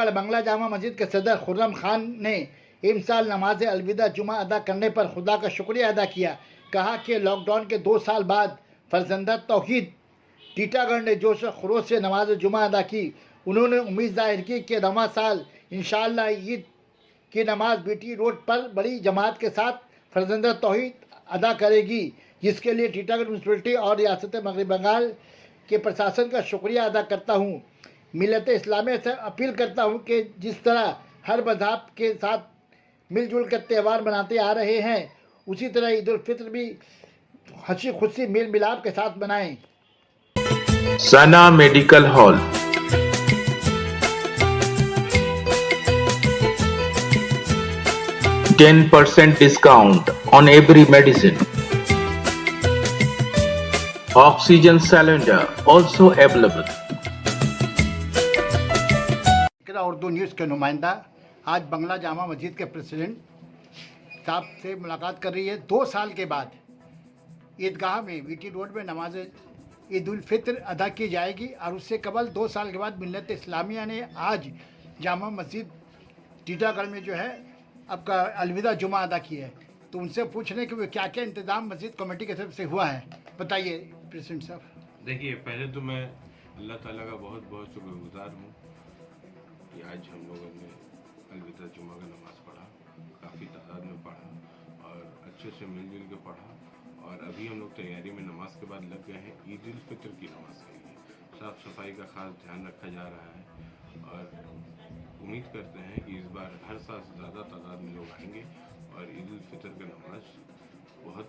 टीटागढ़ बंगला जामा मस्जिद के सदर खुर्रम खान ने इमसाल नमाज अलविदा जुमा अदा करने पर खुदा का शुक्रिया अदा किया। कहा कि लॉकडाउन के 2 साल बाद फरजंदा तौहीद टीटागढ़ ने जोश व खरोश से नमाज जुमा अदा की। उन्होंने उम्मीद जाहिर की कि रवां साल इंशाअल्लाह ईद की नमाज बीटी रोड पर बड़ी जमात के साथ फरजंदा तौहीद अदा करेगी, जिसके लिए टीटागढ़ म्यूनसिपलिटी और रियासत मगरबी बंगाल के प्रशासन का शुक्रिया अदा करता हूँ। मिल्लत इस्लामिया से अपील करता हूँ कि जिस तरह हर मज़हब के साथ मिलजुल कर त्यौहार मनाते आ रहे हैं, उसी तरह ईद उल फित्र भी हंसी खुशी मेल मिलाप के साथ मनाएं। Sana medical hall, %10 discount on every medicine. Oxygen cylinder also available. Urdu news के नुमाइंदा आज बंगला जामा मस्जिद के प्रेसिडेंट साहब से मुलाकात कर रही है। 2 साल के बाद ईदगाह में वीटी रोड में नमाज ईद उल फित्र अदा की जाएगी और उससे कबल 2 साल के बाद मिल्लत इस्लामिया ने आज जामा मस्जिद टीटागढ़ में जो है आपका अलविदा जुमा अदा की है। तो उनसे पूछ रहे हैं कि क्या क्या इंतज़ाम मस्जिद कमेटी की तरफ से हुआ है, बताइए प्रेसिडेंट साहब। देखिए, पहले तो मैं अल्लाह ताला का बहुत बहुत शुक्रगुजार हूँ कि आज हम लोगों ने अलविदा जुमा का नमाज़ पढ़ा, काफ़ी तादाद में पढ़ा और अच्छे से मिलजुल के पढ़ा। और अभी हम लोग तैयारी में नमाज के बाद लग गए हैं ईद उल फित्र की नमाज के लिए। साफ़ सफाई का खास ध्यान रखा जा रहा है और उम्मीद करते हैं कि इस बार हर साल से ज़्यादा तादाद में लोग आएंगे और ईद उल फित्र का नमाज बहुत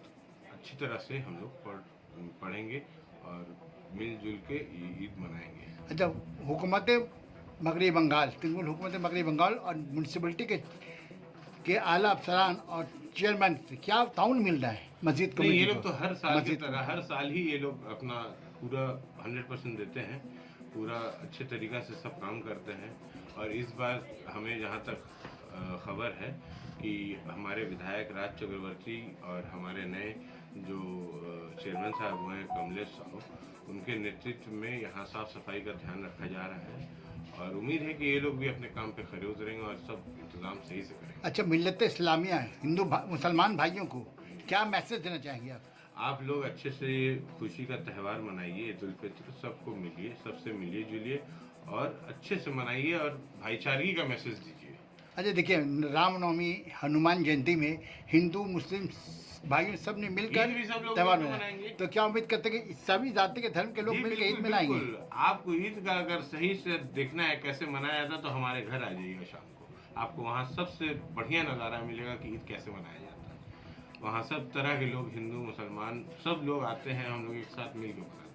अच्छी तरह से हम लोग पढ़ेंगे और मिलजुल के ईद मनाएंगे। अच्छा, हुकूमत मगरबी बंगाल, तृणमूल हुकूमत मगरबी बंगाल और म्यूनसिपलिटी के आला अफसरान और चेयरमैन से क्या ताउन मिल रहा है मस्जिद को? ये लोग तो हर साल की तरह हर साल ही ये लोग अपना पूरा 100% देते हैं, पूरा अच्छे तरीक़ा से सब काम करते हैं। और इस बार हमें जहाँ तक खबर है कि हमारे विधायक राज चक्रवर्ती और हमारे नए जो चेयरमैन साहब हुए हैं कमलेश साहब, उनके नेतृत्व में यहाँ साफ़ सफाई का ध्यान रखा जा रहा है और उम्मीद है कि ये लोग भी अपने काम पे खरे उतरेंगे और सब इंतजाम सही से करेंगे। अच्छा, मिल्लत इस्लामिया हिंदू मुसलमान भाइयों को क्या मैसेज देना चाहेंगे आप? आप लोग अच्छे से खुशी का त्यौहार मनाइए, ईद उल फित्र, सबको मिलिए, सबसे मिलिए जुलिए और अच्छे से मनाइए और भाईचारगी का मैसेज दीजिए। अच्छा, देखिए, रामनवमी, हनुमान जयंती में हिंदू मुस्लिम भाइयों सब ने मिलकर त्यौहार मनाएंगे, तो क्या उम्मीद करते हैं कि सभी जाति के धर्म के लोग मिलकर ईद मनाएंगे? आपको ईद का अगर सही से देखना है कैसे मनाया जाता है तो हमारे घर आ जाइएगा शाम को, आपको वहाँ सबसे बढ़िया नज़ारा मिलेगा कि ईद कैसे मनाया जाता है। वहाँ सब तरह के लोग, हिंदू मुसलमान सब लोग आते हैं, हम लोग एक साथ मिलकर मनाते हैं।